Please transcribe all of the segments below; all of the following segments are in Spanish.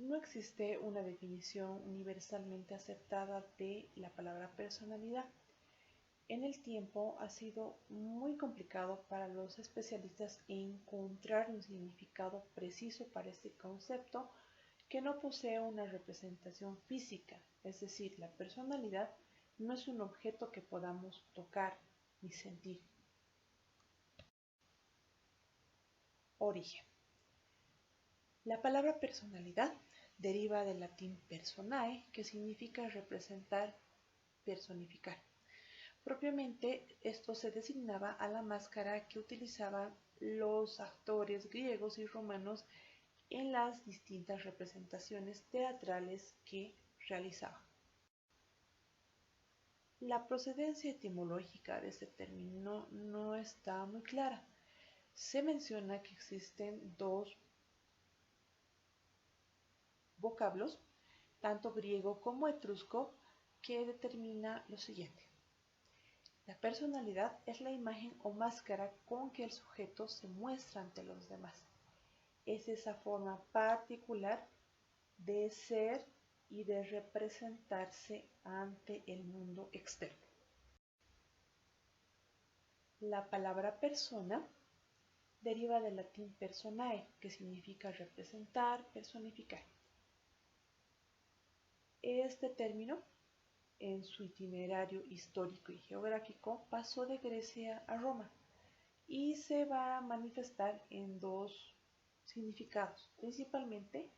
No existe una definición universalmente aceptada de la palabra personalidad. En el tiempo ha sido muy complicado para los especialistas encontrar un significado preciso para este concepto que no posee una representación física, es decir, la personalidad no es un objeto que podamos tocar ni sentir. Origen. La palabra personalidad deriva del latín personae, que significa representar, personificar. Propiamente, esto se designaba a la máscara que utilizaban los actores griegos y romanos en las distintas representaciones teatrales que realizaban. La procedencia etimológica de este término no está muy clara. Se menciona que existen dos vocablos, tanto griego como etrusco, que determina lo siguiente. La personalidad es la imagen o máscara con que el sujeto se muestra ante los demás. Es esa forma particular de ser y de representarse ante el mundo externo. La palabra persona deriva del latín personae, que significa representar, personificar. Este término, en su itinerario histórico y geográfico, pasó de Grecia a Roma y se va a manifestar en dos significados. Principalmente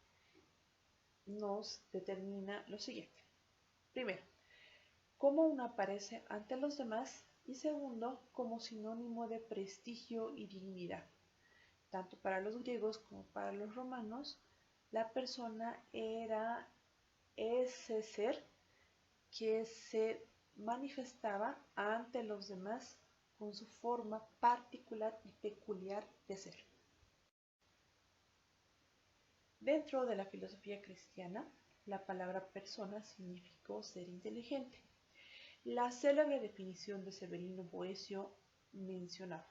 nos determina lo siguiente. Primero, cómo uno aparece ante los demás y segundo, como sinónimo de prestigio y dignidad. Tanto para los griegos como para los romanos, la persona era ese ser que se manifestaba ante los demás con su forma particular y peculiar de ser. Dentro de la filosofía cristiana, la palabra persona significó ser inteligente. La célebre definición de Severino Boecio mencionaba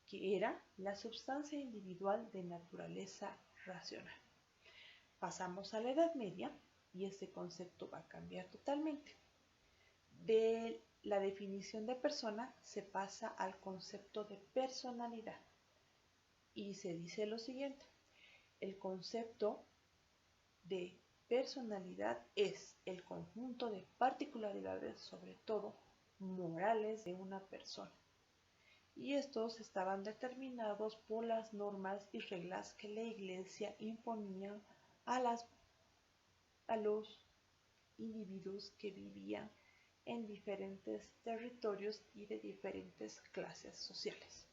que era la substancia individual de naturaleza racional. Pasamos a la Edad Media y este concepto va a cambiar totalmente. De la definición de persona se pasa al concepto de personalidad y se dice lo siguiente. El concepto de personalidad es el conjunto de particularidades, sobre todo morales, de una persona. Y estos estaban determinados por las normas y reglas que la Iglesia imponía a los individuos que vivían en diferentes territorios y de diferentes clases sociales.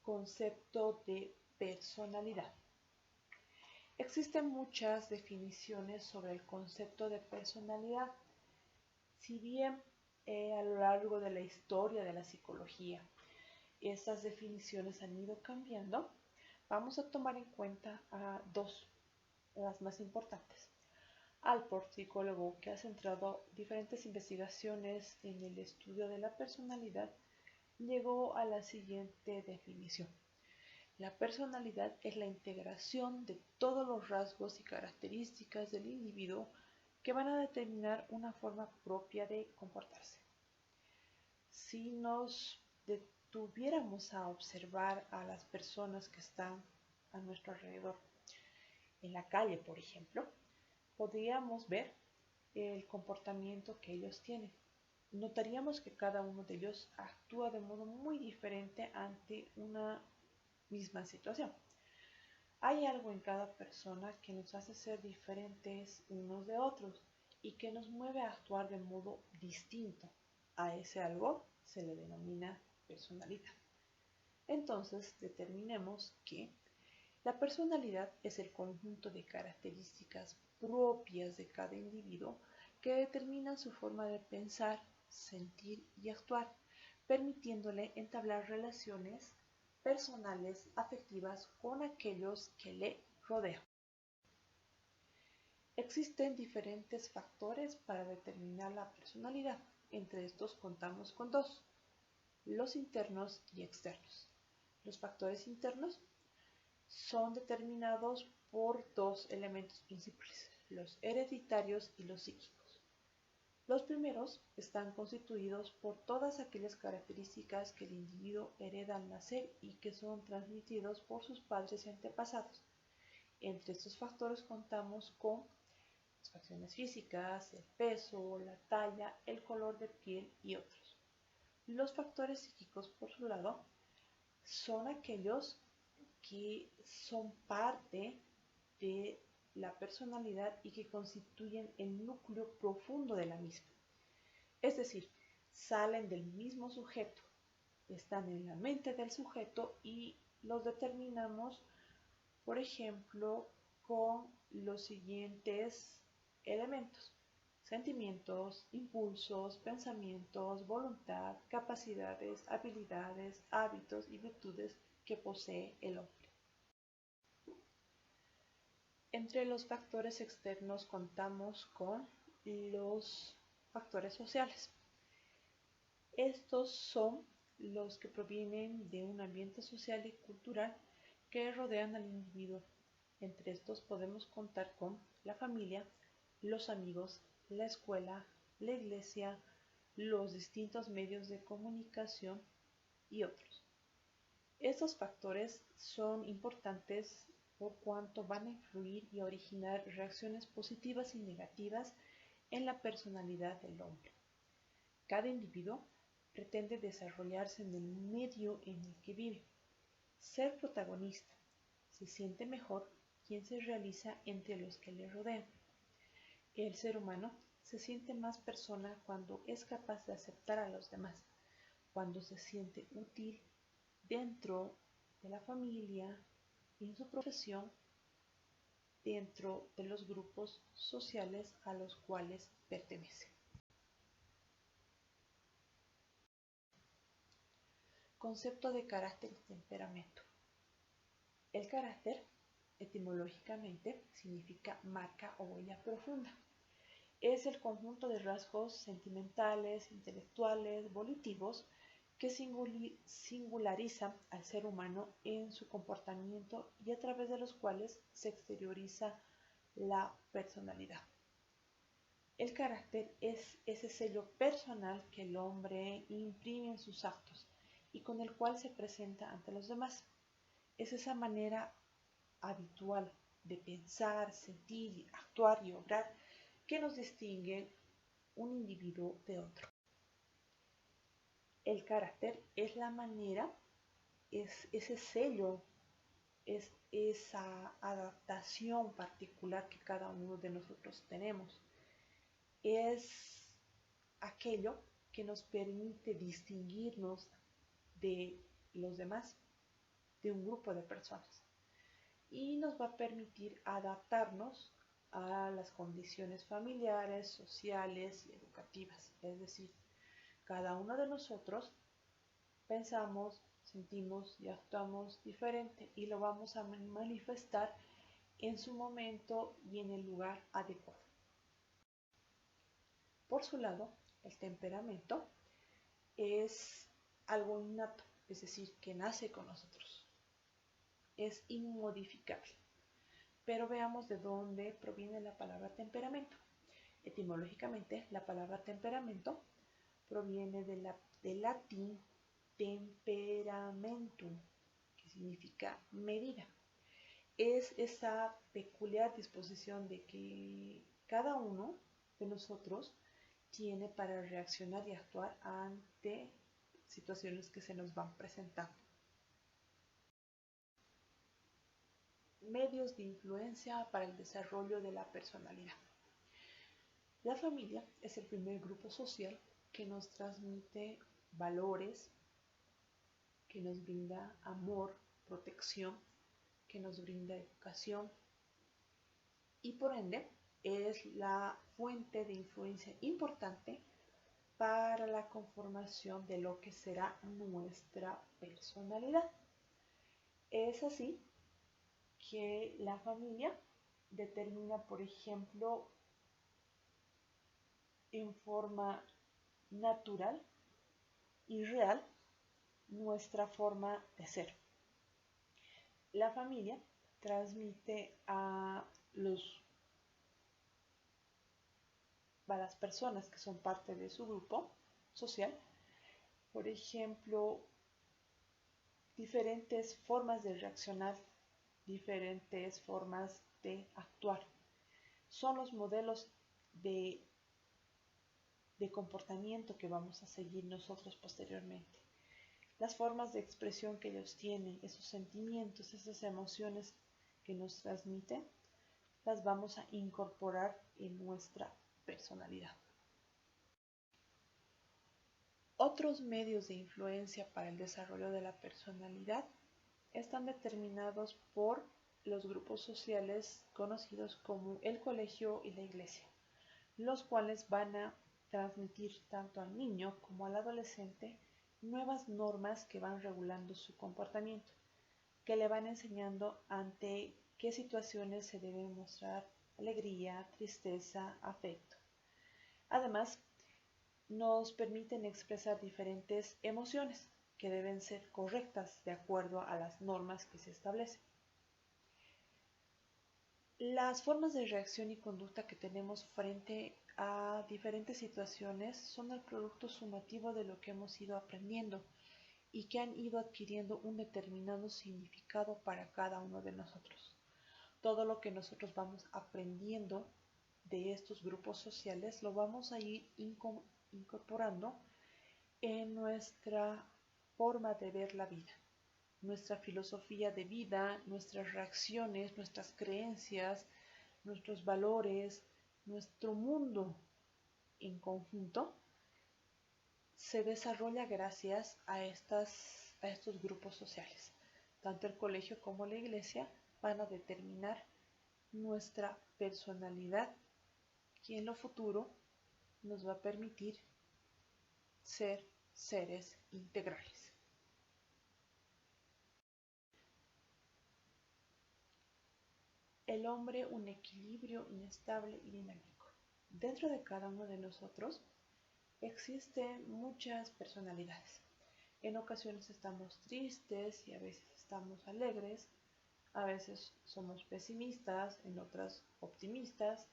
Concepto de personalidad. Existen muchas definiciones sobre el concepto de personalidad. Si bien a lo largo de la historia de la psicología estas definiciones han ido cambiando, vamos a tomar en cuenta a dos, las más importantes. Allport, psicólogo que ha centrado diferentes investigaciones en el estudio de la personalidad, llegó a la siguiente definición. La personalidad es la integración de todos los rasgos y características del individuo que van a determinar una forma propia de comportarse. Si nos detuviéramos a observar a las personas que están a nuestro alrededor, en la calle, por ejemplo, podríamos ver el comportamiento que ellos tienen. Notaríamos que cada uno de ellos actúa de modo muy diferente ante una misma situación. Hay algo en cada persona que nos hace ser diferentes unos de otros y que nos mueve a actuar de modo distinto. A ese algo se le denomina personalidad. Entonces, determinemos que la personalidad es el conjunto de características propias de cada individuo que determinan su forma de pensar, sentir y actuar, permitiéndole entablar relaciones personales afectivas con aquellos que le rodean. Existen diferentes factores para determinar la personalidad. Entre estos contamos con dos, los internos y externos. Los factores internos son determinados por dos elementos principales, los hereditarios y los psíquicos. Los primeros están constituidos por todas aquellas características que el individuo hereda al nacer y que son transmitidos por sus padres y antepasados. Entre estos factores contamos con las facciones físicas, el peso, la talla, el color de piel y otros. Los factores psíquicos, por su lado, son aquellos que son parte de la personalidad y que constituyen el núcleo profundo de la misma. Es decir, salen del mismo sujeto, están en la mente del sujeto y los determinamos, por ejemplo, con los siguientes elementos: sentimientos, impulsos, pensamientos, voluntad, capacidades, habilidades, hábitos y virtudes que posee el hombre. Entre los factores externos contamos con los factores sociales. Estos son los que provienen de un ambiente social y cultural que rodean al individuo. Entre estos podemos contar con la familia, los amigos, la escuela, la iglesia, los distintos medios de comunicación y otros. Estos factores son importantes por cuanto van a influir y a originar reacciones positivas y negativas en la personalidad del hombre. Cada individuo pretende desarrollarse en el medio en el que vive, ser protagonista, se siente mejor quien se realiza entre los que le rodean. El ser humano se siente más persona cuando es capaz de aceptar a los demás, cuando se siente útil dentro de la familia y en su profesión, dentro de los grupos sociales a los cuales pertenece. Concepto de carácter y temperamento. El carácter, etimológicamente, significa marca o huella profunda. Es el conjunto de rasgos sentimentales, intelectuales, volitivos que singularizan al ser humano en su comportamiento y a través de los cuales se exterioriza la personalidad. El carácter es ese sello personal que el hombre imprime en sus actos y con el cual se presenta ante los demás. Es esa manera habitual de pensar, sentir, actuar y obrar que nos distingue un individuo de otro. El carácter es la manera, es ese sello, es esa adaptación particular que cada uno de nosotros tenemos. Es aquello que nos permite distinguirnos de los demás, de un grupo de personas, y nos va a permitir adaptarnos a las condiciones familiares, sociales y educativas. Es decir, cada uno de nosotros pensamos, sentimos y actuamos diferente y lo vamos a manifestar en su momento y en el lugar adecuado. Por su lado, el temperamento es algo innato, es decir, que nace con nosotros. Es inmodificable. Pero veamos de dónde proviene la palabra temperamento. Etimológicamente, la palabra temperamento proviene del latín temperamentum, que significa medida. Es esa peculiar disposición de que cada uno de nosotros tiene para reaccionar y actuar ante situaciones que se nos van presentando. Medios de influencia para el desarrollo de la personalidad. La familia es el primer grupo social que nos transmite valores, que nos brinda amor, protección, que nos brinda educación y por ende es la fuente de influencia importante para la conformación de lo que será nuestra personalidad. Es así que la familia determina, por ejemplo, en forma natural y real nuestra forma de ser. La familia transmite a las personas que son parte de su grupo social, por ejemplo, diferentes formas de reaccionar, diferentes formas de actuar. Son los modelos de comportamiento que vamos a seguir nosotros posteriormente. Las formas de expresión que ellos tienen, esos sentimientos, esas emociones que nos transmiten, las vamos a incorporar en nuestra personalidad. Otros medios de influencia para el desarrollo de la personalidad están determinados por los grupos sociales conocidos como el colegio y la iglesia, los cuales van a transmitir tanto al niño como al adolescente nuevas normas que van regulando su comportamiento, que le van enseñando ante qué situaciones se debe mostrar alegría, tristeza, afecto. Además, nos permiten expresar diferentes emociones que deben ser correctas de acuerdo a las normas que se establecen. Las formas de reacción y conducta que tenemos frente a diferentes situaciones son el producto sumativo de lo que hemos ido aprendiendo y que han ido adquiriendo un determinado significado para cada uno de nosotros. Todo lo que nosotros vamos aprendiendo de estos grupos sociales lo vamos a ir incorporando en nuestra forma de ver la vida, nuestra filosofía de vida, nuestras reacciones, nuestras creencias, nuestros valores, nuestro mundo en conjunto se desarrolla gracias a estos grupos sociales. Tanto el colegio como la iglesia van a determinar nuestra personalidad que en lo futuro nos va a permitir ser seres integrales. El hombre, un equilibrio inestable y dinámico. Dentro de cada uno de nosotros existen muchas personalidades. En ocasiones estamos tristes y a veces estamos alegres, a veces somos pesimistas, en otras optimistas,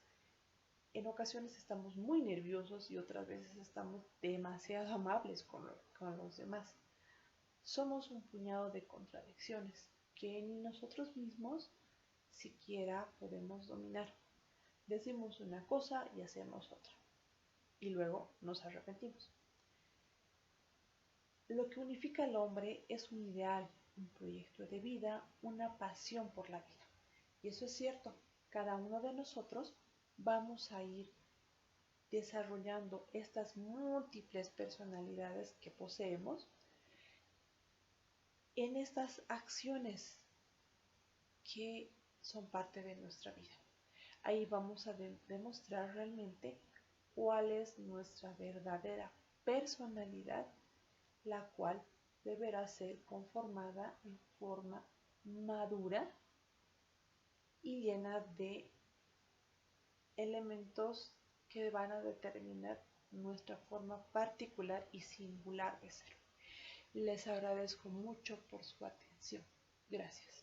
en ocasiones estamos muy nerviosos y otras veces estamos demasiado amables con los demás. Somos un puñado de contradicciones que ni nosotros mismos siquiera podemos dominar. Decimos una cosa y hacemos otra, y luego nos arrepentimos. Lo que unifica al hombre es un ideal, un proyecto de vida, una pasión por la vida. Y eso es cierto, cada uno de nosotros vamos a ir desarrollando estas múltiples personalidades que poseemos en estas acciones que son parte de nuestra vida. Ahí vamos a demostrar realmente cuál es nuestra verdadera personalidad, la cual deberá ser conformada en forma madura y llena de elementos que van a determinar nuestra forma particular y singular de ser. Les agradezco mucho por su atención. Gracias.